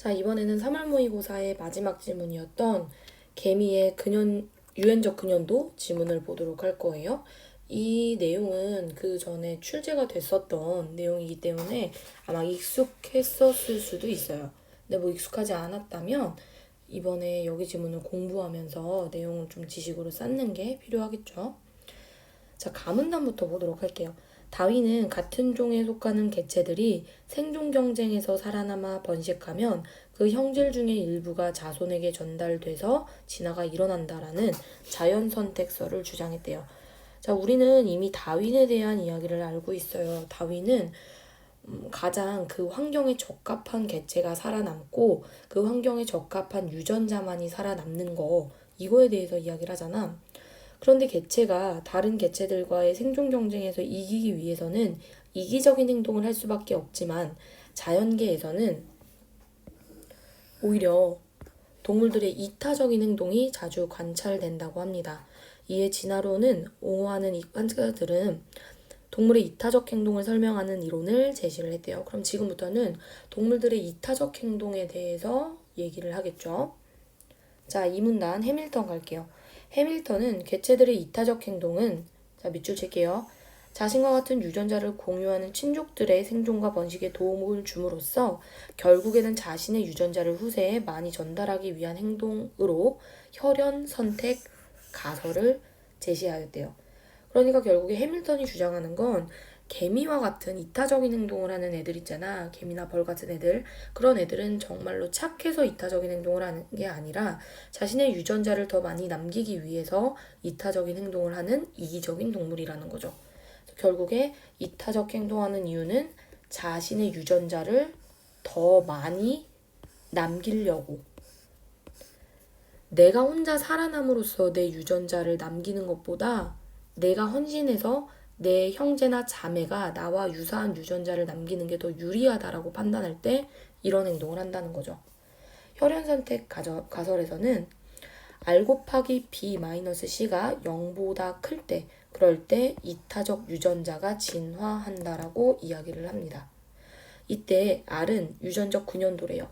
자, 이번에는 3월 모의고사의 마지막 질문이었던 개미의 유연적 근연도 지문을 보도록 할 거예요. 이 내용은 그 전에 출제가 됐었던 내용이기 때문에 아마 익숙했었을 수도 있어요. 근데 뭐 익숙하지 않았다면 이번에 여기 지문을 공부하면서 내용을 좀 지식으로 쌓는 게 필요하겠죠. 자, 가문단부터 보도록 할게요. 다윈은 같은 종에 속하는 개체들이 생존 경쟁에서 살아남아 번식하면 그 형질 중의 일부가 자손에게 전달돼서 진화가 일어난다라는 자연선택설을 주장했대요. 자, 우리는 이미 다윈에 대한 이야기를 알고 있어요. 다윈은 가장 그 환경에 적합한 개체가 살아남고 그 환경에 적합한 유전자만이 살아남는 거, 이거에 대해서 이야기를 하잖아. 그런데 개체가 다른 개체들과의 생존 경쟁에서 이기기 위해서는 이기적인 행동을 할 수밖에 없지만 자연계에서는 오히려 동물들의 이타적인 행동이 자주 관찰된다고 합니다. 이에 진화론은 옹호하는 이관자들은 동물의 이타적 행동을 설명하는 이론을 제시를 했대요. 그럼 지금부터는 동물들의 이타적 행동에 대해서 얘기를 하겠죠. 자, 이 문단 해밀턴 갈게요. 해밀턴은 개체들의 이타적 행동은, 자, 밑줄 칠게요. 자신과 같은 유전자를 공유하는 친족들의 생존과 번식에 도움을 줌으로써 결국에는 자신의 유전자를 후세에 많이 전달하기 위한 행동으로 혈연 선택 가설을 제시하였대요. 그러니까 결국에 해밀턴이 주장하는 건 개미와 같은 이타적인 행동을 하는 애들 있잖아. 개미나 벌 같은 애들. 그런 애들은 정말로 착해서 이타적인 행동을 하는 게 아니라 자신의 유전자를 더 많이 남기기 위해서 이타적인 행동을 하는 이기적인 동물이라는 거죠. 결국에 이타적 행동하는 이유는 자신의 유전자를 더 많이 남기려고. 내가 혼자 살아남으로써 내 유전자를 남기는 것보다 내가 헌신해서 내 형제나 자매가 나와 유사한 유전자를 남기는 게 더 유리하다라고 판단할 때 이런 행동을 한다는 거죠. 혈연선택 가설에서는 R 곱하기 B 마이너스 C가 0보다 클 때, 그럴 때 이타적 유전자가 진화한다라고 이야기를 합니다. 이때 R은 유전적 근연도래요.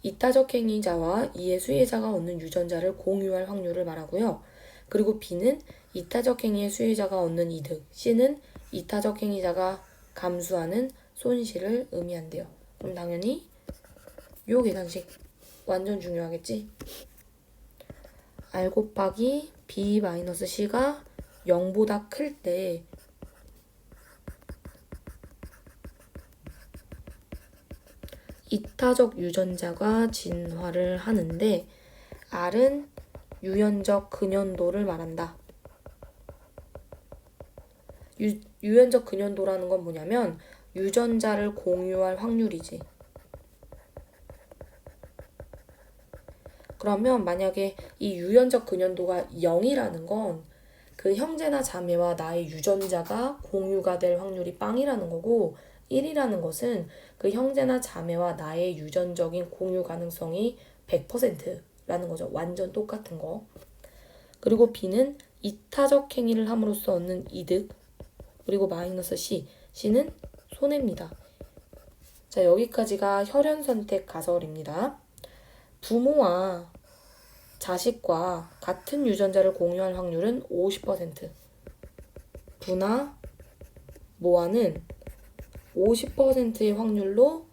이타적 행위자와 이의 수혜자가 얻는 유전자를 공유할 확률을 말하고요. 그리고 B는 이타적 행위의 수혜자가 얻는 이득, C는 이타적 행위자가 감수하는 손실을 의미한대요. 그럼 당연히 요 계산식 완전 중요하겠지? R 곱하기 B 마이너스 C가 0보다 클 때 이타적 유전자가 진화를 하는데 R은 유연적 근연도를 말한다. 유연적 근연도라는 건 뭐냐면 유전자를 공유할 확률이지. 그러면 만약에 이 유연적 근연도가 0이라는 건 그 형제나 자매와 나의 유전자가 공유가 될 확률이 빵이라는 거고 1이라는 것은 그 형제나 자매와 나의 유전적인 공유 가능성이 100%라는 거죠. 완전 똑같은 거. 그리고 B는 이타적 행위를 함으로써 얻는 이득, 그리고 마이너스 C, C는 손해입니다. 자, 여기까지가 혈연선택 가설입니다. 부모와 자식과 같은 유전자를 공유할 확률은 50%. 부나 모아는 50%의 확률로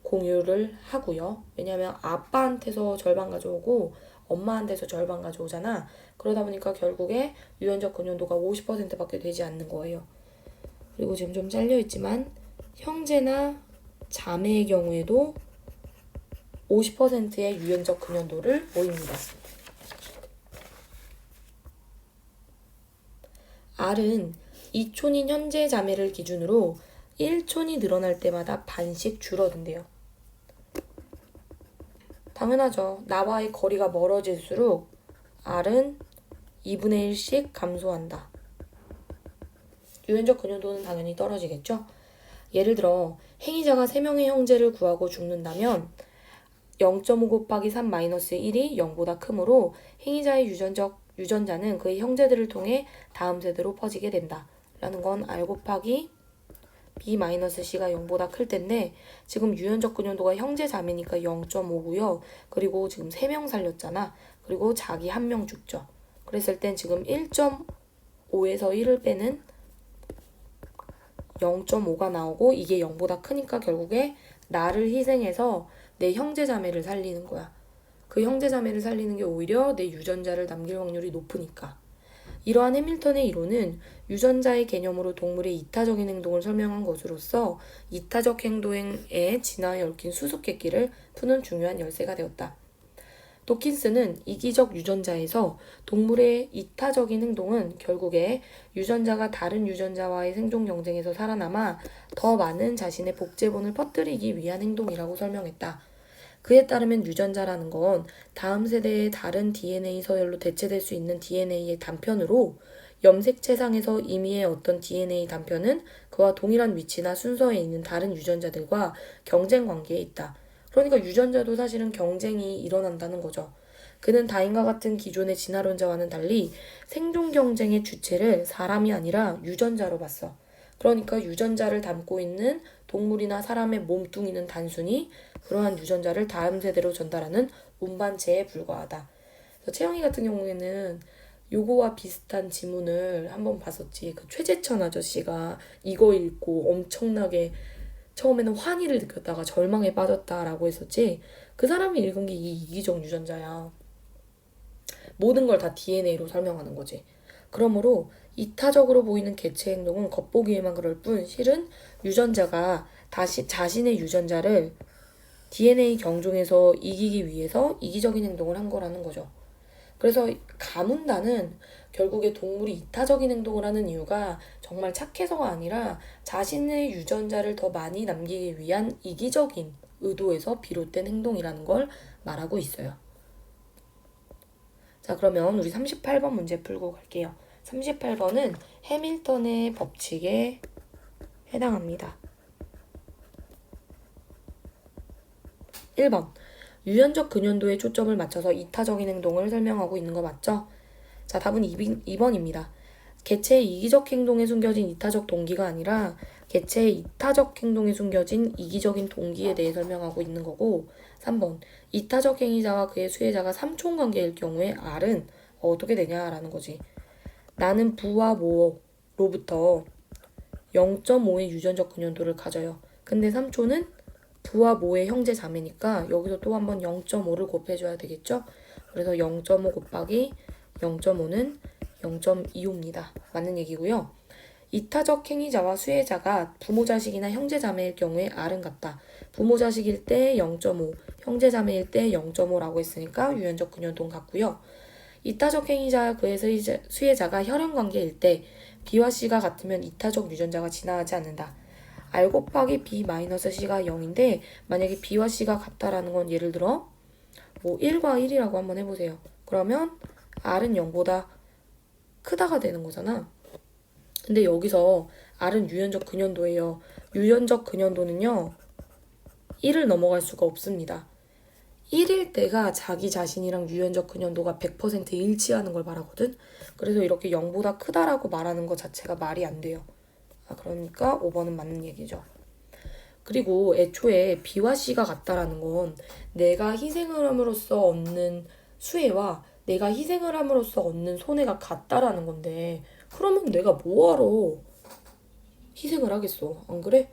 공유를 하고요. 왜냐하면 아빠한테서 절반 가져오고 엄마한테서 절반 가져오잖아. 그러다 보니까 결국에 유전적 근연도가 50%밖에 되지 않는 거예요. 그리고 지금 좀 잘려있지만 형제나 자매의 경우에도 50%의 유연적 근연도를 보입니다. R은 2촌인 현재 자매를 기준으로 1촌이 늘어날 때마다 반씩 줄어든대요. 당연하죠. 나와의 거리가 멀어질수록 R은 2분의 1씩 감소한다. 유연적 근연도는 당연히 떨어지겠죠. 예를 들어 행위자가 3명의 형제를 구하고 죽는다면 0.5 곱하기 3 마이너스 1이 0보다 크므로 행위자의 유전자는 그의 형제들을 통해 다음 세대로 퍼지게 된다. 라는 건 R 곱하기 B-C가 0보다 클 텐데 지금 유연적 근연도가 형제 자매니까 0.5고요. 그리고 지금 3명 살렸잖아. 그리고 자기 1명 죽죠. 그랬을 땐 지금 1.5에서 1을 빼는 0.5가 나오고 이게 0보다 크니까 결국에 나를 희생해서 내 형제 자매를 살리는 거야. 그 형제 자매를 살리는 게 오히려 내 유전자를 남길 확률이 높으니까. 이러한 해밀턴의 이론은 유전자의 개념으로 동물의 이타적인 행동을 설명한 것으로서 이타적 행동에 진화에 얽힌 수수께끼를 푸는 중요한 열쇠가 되었다. 도킨스는 이기적 유전자에서 동물의 이타적인 행동은 결국에 유전자가 다른 유전자와의 생존 경쟁에서 살아남아 더 많은 자신의 복제본을 퍼뜨리기 위한 행동이라고 설명했다. 그에 따르면 유전자라는 건 다음 세대의 다른 DNA 서열로 대체될 수 있는 DNA의 단편으로 염색체상에서 임의의 어떤 DNA 단편은 그와 동일한 위치나 순서에 있는 다른 유전자들과 경쟁 관계에 있다. 그러니까 유전자도 사실은 경쟁이 일어난다는 거죠. 그는 다인과 같은 기존의 진화론자와는 달리 생존 경쟁의 주체를 사람이 아니라 유전자로 봤어. 그러니까 유전자를 담고 있는 동물이나 사람의 몸뚱이는 단순히 그러한 유전자를 다음 세대로 전달하는 운반체에 불과하다. 그래서 채영이 같은 경우에는 요거와 비슷한 지문을 한번 봤었지. 그 최재천 아저씨가 이거 읽고 엄청나게 처음에는 환희를 느꼈다가 절망에 빠졌다라고 했었지. 그 사람이 읽은 게 이 이기적 유전자야. 모든 걸 다 DNA로 설명하는 거지. 그러므로 이타적으로 보이는 개체 행동은 겉보기에만 그럴 뿐 실은 유전자가 다시 자신의 유전자를 DNA 경종에서 이기기 위해서 이기적인 행동을 한 거라는 거죠. 그래서 가문다는 결국에 동물이 이타적인 행동을 하는 이유가 정말 착해서가 아니라 자신의 유전자를 더 많이 남기기 위한 이기적인 의도에서 비롯된 행동이라는 걸 말하고 있어요. 자, 그러면 우리 38번 문제 풀고 갈게요. 38번은 해밀턴의 법칙에 해당합니다. 1번. 유연적 근연도에 초점을 맞춰서 이타적인 행동을 설명하고 있는 거 맞죠? 자, 답은 2번입니다. 개체의 이기적 행동에 숨겨진 이타적 동기가 아니라 개체의 이타적 행동에 숨겨진 이기적인 동기에 대해 설명하고 있는 거고 3번. 이타적 행위자와 그의 수혜자가 삼촌 관계일 경우에 R은 어떻게 되냐라는 거지. 나는 부와 모로부터 0.5의 유전적 근연도를 가져요. 근데 삼촌은 부와 모의 형제 자매니까 여기서 또 한번 0.5를 곱해줘야 되겠죠? 그래서 0.5 곱하기 0.5는 0.25입니다. 맞는 얘기고요. 이타적 행위자와 수혜자가 부모 자식이나 형제 자매일 경우에 R은 같다. 부모 자식일 때 0.5, 형제 자매일 때 0.5라고 했으니까 유연적 근연동 같고요. 이타적 행위자와 그의 수혜자가 혈연 관계일 때 B와 C가 같으면 이타적 유전자가 진화하지 않는다. R 곱하기 B-C가 0인데 만약에 B와 C가 같다라는 건 예를 들어 뭐 1과 1이라고 한번 해보세요. 그러면 R은 0보다 크다가 되는 거잖아. 근데 여기서 R은 유연적 근연도예요. 유연적 근연도는요. 1을 넘어갈 수가 없습니다. 1일 때가 자기 자신이랑 유연적 근연도가 100% 일치하는 걸 말하거든. 그래서 이렇게 0보다 크다라고 말하는 것 자체가 말이 안 돼요. 그러니까 5번은 맞는 얘기죠. 그리고 애초에 B와 C가 같다라는 건 내가 희생을 함으로써 얻는 수혜와 내가 희생을 함으로써 얻는 손해가 같다라는 건데 그러면 내가 뭐하러 희생을 하겠어? 안 그래?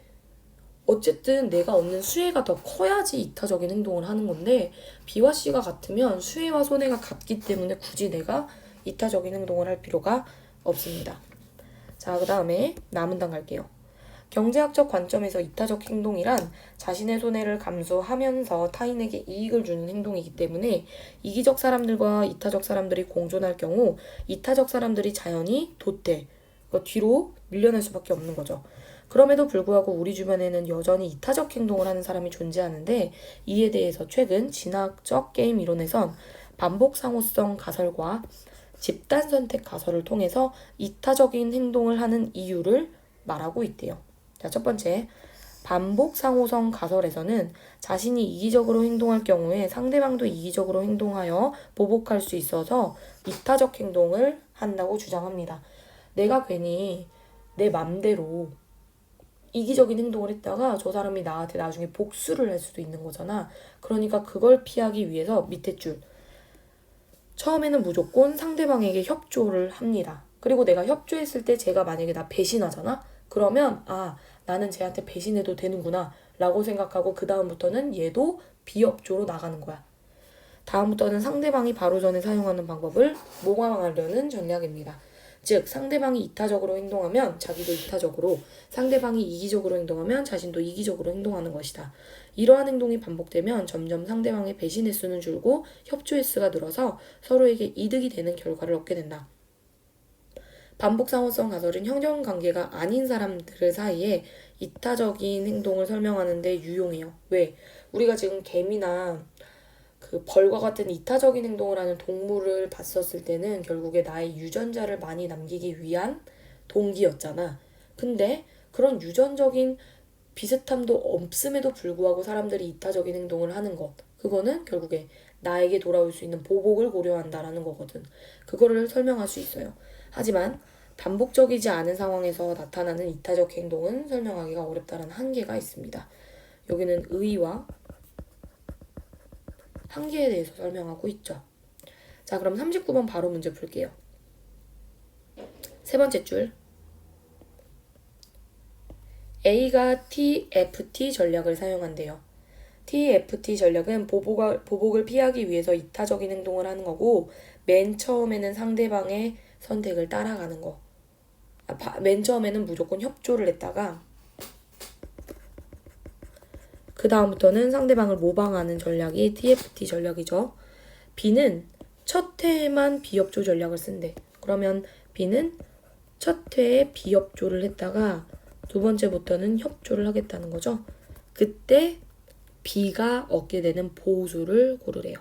어쨌든 내가 얻는 수혜가 더 커야지 이타적인 행동을 하는 건데 B와 C가 같으면 수혜와 손해가 같기 때문에 굳이 내가 이타적인 행동을 할 필요가 없습니다. 자, 그 다음에 남은당 갈게요. 경제학적 관점에서 이타적 행동이란 자신의 손해를 감수하면서 타인에게 이익을 주는 행동이기 때문에 이기적 사람들과 이타적 사람들이 공존할 경우 이타적 사람들이 자연히 도태, 뒤로 밀려날 수밖에 없는 거죠. 그럼에도 불구하고 우리 주변에는 여전히 이타적 행동을 하는 사람이 존재하는데 이에 대해서 최근 진화적 게임 이론에선 반복 상호성 가설과 집단 선택 가설을 통해서 이타적인 행동을 하는 이유를 말하고 있대요. 자, 첫 번째, 반복 상호성 가설에서는 자신이 이기적으로 행동할 경우에 상대방도 이기적으로 행동하여 보복할 수 있어서 이타적 행동을 한다고 주장합니다. 내가 괜히 내 맘대로 이기적인 행동을 했다가 저 사람이 나한테 나중에 복수를 할 수도 있는 거잖아. 그러니까 그걸 피하기 위해서 밑에 줄. 처음에는 무조건 상대방에게 협조를 합니다. 그리고 내가 협조했을 때 제가 만약에 나 배신하잖아? 그러면 나는 쟤한테 배신해도 되는구나 라고 생각하고 그 다음부터는 얘도 비협조로 나가는 거야. 다음부터는 상대방이 바로 전에 사용하는 방법을 모방하려는 전략입니다. 즉 상대방이 이타적으로 행동하면 자기도 이타적으로, 상대방이 이기적으로 행동하면 자신도 이기적으로 행동하는 것이다. 이러한 행동이 반복되면 점점 상대방의 배신 횟수는 줄고 협조 횟수가 늘어서 서로에게 이득이 되는 결과를 얻게 된다. 반복상호성 가설은 형제관계가 아닌 사람들 사이에 이타적인 행동을 설명하는 데 유용해요. 왜? 우리가 지금 개미나 그 벌과 같은 이타적인 행동을 하는 동물을 봤었을 때는 결국에 나의 유전자를 많이 남기기 위한 동기였잖아. 근데 그런 유전적인 비슷함도 없음에도 불구하고 사람들이 이타적인 행동을 하는 것, 그거는 결국에 나에게 돌아올 수 있는 보복을 고려한다라는 거거든. 그거를 설명할 수 있어요. 하지만 반복적이지 않은 상황에서 나타나는 이타적 행동은 설명하기가 어렵다는 한계가 있습니다. 여기는 의의와 한계에 대해서 설명하고 있죠. 자, 그럼 39번 바로 문제 풀게요. 세 번째 줄. A가 TFT 전략을 사용한대요. TFT 전략은 보복을 피하기 위해서 이타적인 행동을 하는 거고, 맨 처음에는 상대방의 선택을 따라가는 거. 맨 처음에는 무조건 협조를 했다가 그 다음부터는 상대방을 모방하는 전략이 TFT 전략이죠. B는 첫 회에만 비협조 전략을 쓴대. 그러면 B는 첫 회에 비협조를 했다가 두 번째부터는 협조를 하겠다는 거죠. 그때 B가 얻게 되는 보수를 고르래요.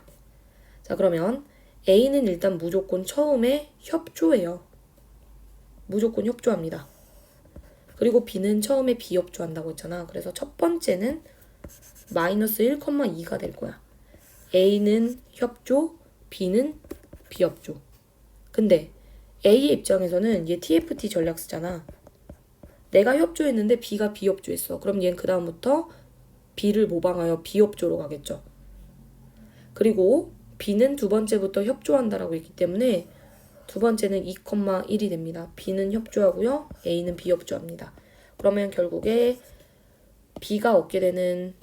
자, 그러면 A는 일단 무조건 처음에 협조해요. 무조건 협조합니다. 그리고 B는 처음에 비협조한다고 했잖아. 그래서 첫 번째는 마이너스 1,2가 될 거야. A는 협조, B는 비협조. 근데 A의 입장에서는 얘 TFT 전략 쓰잖아. 내가 협조했는데 B가 비협조했어. 그럼 얘는 그 다음부터 B를 모방하여 비협조로 가겠죠. 그리고 B는 두 번째부터 협조한다라고 했기 때문에 두 번째는 2,1이 됩니다. B는 협조하고요. A는 비협조합니다. 그러면 결국에 B가 얻게 되는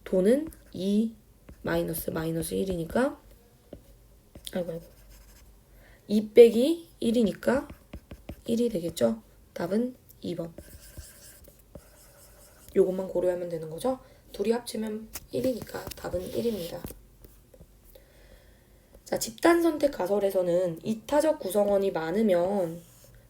돈은 2 마이너스 1이니까 2 빼기 1이니까 1이 되겠죠? 답은 2번. 요것만 고려하면 되는 거죠? 둘이 합치면 1이니까 답은 1입니다. 자, 집단 선택 가설에서는 이타적 구성원이 많으면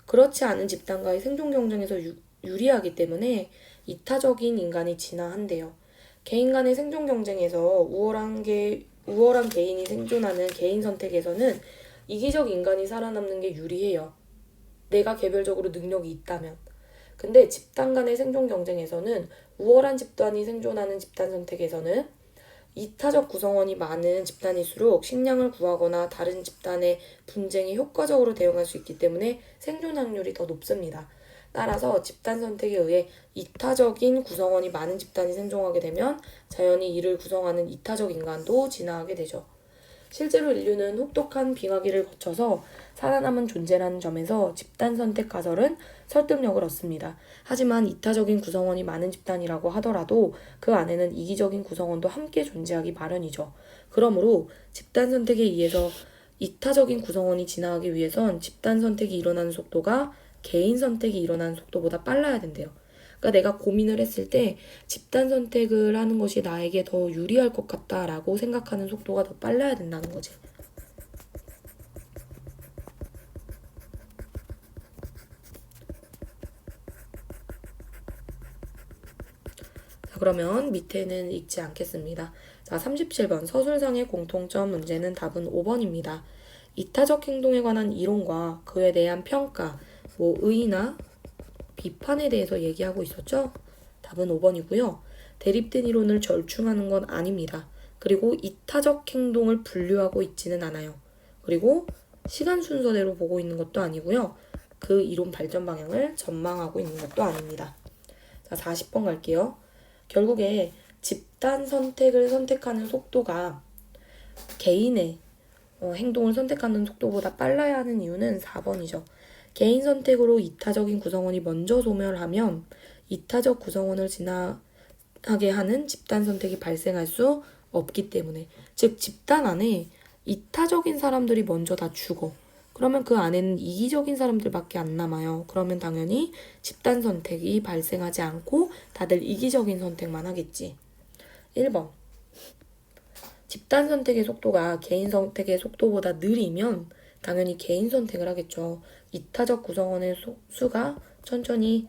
그렇지 않은 집단과의 생존 경쟁에서 유리하기 때문에 이타적인 인간이 진화한대요. 개인 간의 생존 경쟁에서 우월한 개인이 생존하는 개인 선택에서는 이기적 인간이 살아남는 게 유리해요. 내가 개별적으로 능력이 있다면. 근데 집단 간의 생존 경쟁에서는 우월한 집단이 생존하는 집단 선택에서는 이타적 구성원이 많은 집단일수록 식량을 구하거나 다른 집단의 분쟁에 효과적으로 대응할 수 있기 때문에 생존 확률이 더 높습니다. 따라서 집단 선택에 의해 이타적인 구성원이 많은 집단이 생존하게 되면 자연히 이를 구성하는 이타적 인간도 진화하게 되죠. 실제로 인류는 혹독한 빙하기를 거쳐서 살아남은 존재라는 점에서 집단 선택 가설은 설득력을 얻습니다. 하지만 이타적인 구성원이 많은 집단이라고 하더라도 그 안에는 이기적인 구성원도 함께 존재하기 마련이죠. 그러므로 집단 선택에 의해서 이타적인 구성원이 진화하기 위해선 집단 선택이 일어나는 속도가 개인 선택이 일어나는 속도보다 빨라야 된대요. 그러니까 내가 고민을 했을 때 집단 선택을 하는 것이 나에게 더 유리할 것 같다라고 생각하는 속도가 더 빨라야 된다는 거지. 자, 그러면 밑에는 읽지 않겠습니다. 자, 37번 서술상의 공통점 문제는 답은 5번입니다. 이타적 행동에 관한 이론과 그에 대한 평가, 의의나 비판에 대해서 얘기하고 있었죠? 답은 5번이고요. 대립된 이론을 절충하는 건 아닙니다. 그리고 이타적 행동을 분류하고 있지는 않아요. 그리고 시간 순서대로 보고 있는 것도 아니고요. 그 이론 발전 방향을 전망하고 있는 것도 아닙니다. 자, 40번 갈게요. 결국에 집단 선택을 선택하는 속도가 개인의 행동을 선택하는 속도보다 빨라야 하는 이유는 4번이죠. 개인 선택으로 이타적인 구성원이 먼저 소멸하면 이타적 구성원을 진화하게 하는 집단 선택이 발생할 수 없기 때문에. 즉 집단 안에 이타적인 사람들이 먼저 다 죽어. 그러면 그 안에는 이기적인 사람들밖에 안 남아요. 그러면 당연히 집단 선택이 발생하지 않고 다들 이기적인 선택만 하겠지. 1번. 집단 선택의 속도가 개인 선택의 속도보다 느리면 당연히 개인 선택을 하겠죠. 이타적 구성원의 수가 천천히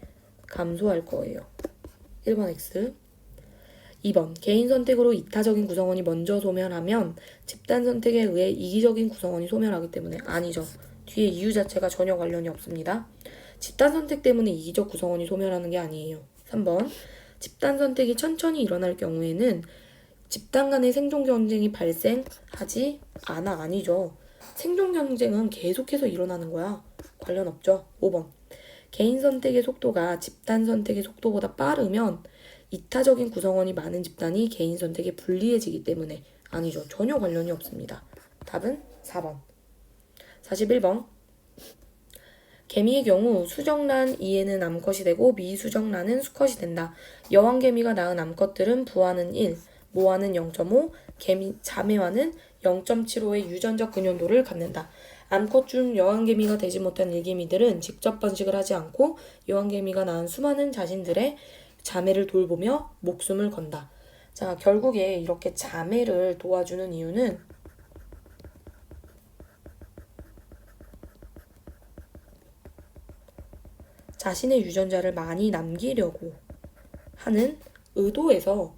감소할 거예요. 1번 X. 2번. 개인 선택으로 이타적인 구성원이 먼저 소멸하면 집단 선택에 의해 이기적인 구성원이 소멸하기 때문에. 아니죠. 뒤에 이유 자체가 전혀 관련이 없습니다. 집단 선택 때문에 이기적 구성원이 소멸하는 게 아니에요. 3번. 집단 선택이 천천히 일어날 경우에는 집단 간의 생존 경쟁이 발생하지 않아. 아니죠. 생존 경쟁은 계속해서 일어나는 거야. 관련 없죠. 5번. 개인 선택의 속도가 집단 선택의 속도보다 빠르면 이타적인 구성원이 많은 집단이 개인 선택에 불리해지기 때문에. 아니죠. 전혀 관련이 없습니다. 답은 4번. 41번. 개미의 경우 수정란 2에는 암컷이 되고 미수정란은 수컷이 된다. 여왕개미가 낳은 암컷들은 부화는 1, 모화는 0.5, 자매화는 0.75의 유전적 근연도를 갖는다. 암컷 중 여왕개미가 되지 못한 일개미들은 직접 번식을 하지 않고 여왕개미가 낳은 수많은 자신들의 자매를 돌보며 목숨을 건다. 자, 결국에 이렇게 자매를 도와주는 이유는 자신의 유전자를 많이 남기려고 하는 의도에서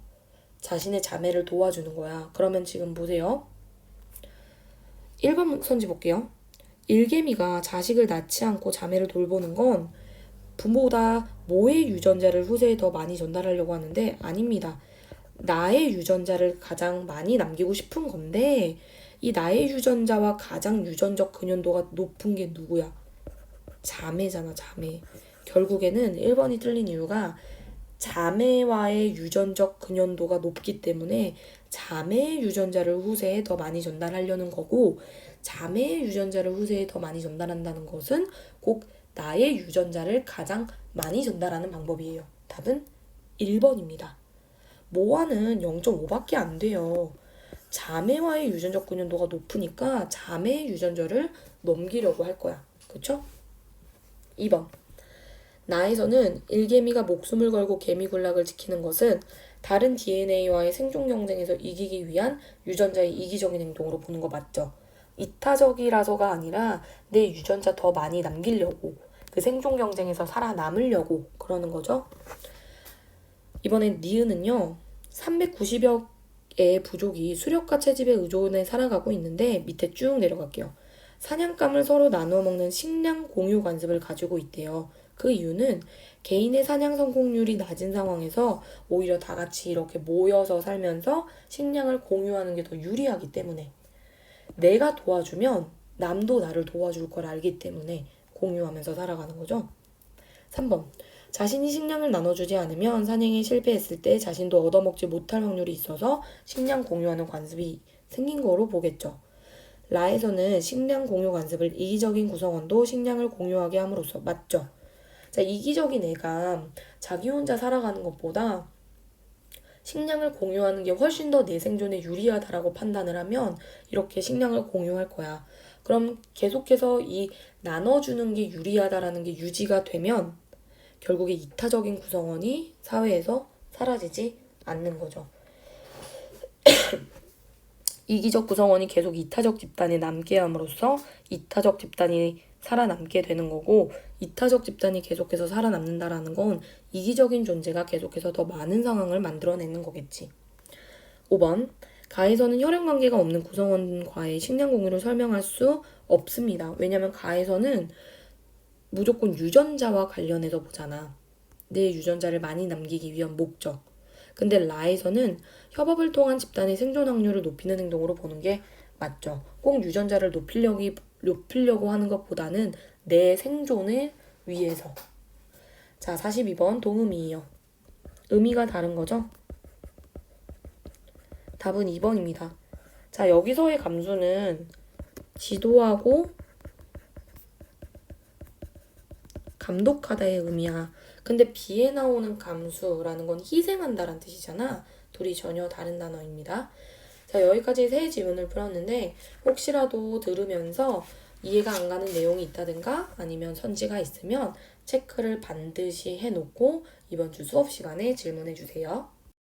자신의 자매를 도와주는 거야. 그러면 지금 보세요. 1번 선지 볼게요. 일개미가 자식을 낳지 않고 자매를 돌보는 건 부모보다 모의 유전자를 후세에 더 많이 전달하려고 하는데 아닙니다. 나의 유전자를 가장 많이 남기고 싶은 건데 이 나의 유전자와 가장 유전적 근연도가 높은 게 누구야? 자매잖아, 자매. 결국에는 1번이 틀린 이유가 자매와의 유전적 근연도가 높기 때문에 자매의 유전자를 후세에 더 많이 전달하려는 거고, 자매의 유전자를 후세에 더 많이 전달한다는 것은 꼭 나의 유전자를 가장 많이 전달하는 방법이에요. 답은 1번입니다. 모아는 0.5밖에 안 돼요. 자매와의 유전적 근연도가 높으니까 자매의 유전자를 넘기려고 할 거야. 그쵸? 2번. 나에서는 일개미가 목숨을 걸고 개미군락을 지키는 것은 다른 DNA와의 생존 경쟁에서 이기기 위한 유전자의 이기적인 행동으로 보는 거 맞죠? 이타적이라서가 아니라 내 유전자 더 많이 남기려고, 그 생존 경쟁에서 살아남으려고 그러는 거죠. 이번엔 니은은요. 390여 개의 부족이 수렵과 채집에 의존해 살아가고 있는데 밑에 쭉 내려갈게요. 사냥감을 서로 나누어 먹는 식량 공유 관습을 가지고 있대요. 그 이유는 개인의 사냥 성공률이 낮은 상황에서 오히려 다 같이 이렇게 모여서 살면서 식량을 공유하는 게 더 유리하기 때문에, 내가 도와주면 남도 나를 도와줄 걸 알기 때문에 공유하면서 살아가는 거죠. 3번. 자신이 식량을 나눠주지 않으면 사냥에 실패했을 때 자신도 얻어먹지 못할 확률이 있어서 식량 공유하는 관습이 생긴 거로 보겠죠. 라에서는 식량 공유 관습을 이기적인 구성원도 식량을 공유하게 함으로써. 맞죠? 자, 이기적인 애가 자기 혼자 살아가는 것보다 식량을 공유하는 게 훨씬 더 내 생존에 유리하다라고 판단을 하면 이렇게 식량을 공유할 거야. 그럼 계속해서 이 나눠주는 게 유리하다라는 게 유지가 되면 결국에 이타적인 구성원이 사회에서 사라지지 않는 거죠. 이기적 구성원이 계속 이타적 집단에 남게 함으로써 이타적 집단이 살아남게 되는 거고, 이타적 집단이 계속해서 살아남는다라는 건 이기적인 존재가 계속해서 더 많은 상황을 만들어내는 거겠지. 5번. 가에서는 혈연관계가 없는 구성원과의 식량 공유를 설명할 수 없습니다. 왜냐면 가에서는 무조건 유전자와 관련해서 보잖아. 내 유전자를 많이 남기기 위한 목적. 근데 라에서는 협업을 통한 집단의 생존 확률을 높이는 행동으로 보는 게 맞죠. 꼭 유전자를 높이려고 하는 것보다는 내 생존을 위해서. 자, 42번 동음이에요. 의미가 다른 거죠? 답은 2번입니다. 자, 여기서의 감수는 지도하고 감독하다의 의미야. 근데 B에 나오는 감수라는 건 희생한다란 뜻이잖아. 둘이 전혀 다른 단어입니다. 자, 여기까지 세 지문을 풀었는데 혹시라도 들으면서 이해가 안 가는 내용이 있다든가 아니면 선지가 있으면 체크를 반드시 해놓고 이번 주 수업 시간에 질문해 주세요.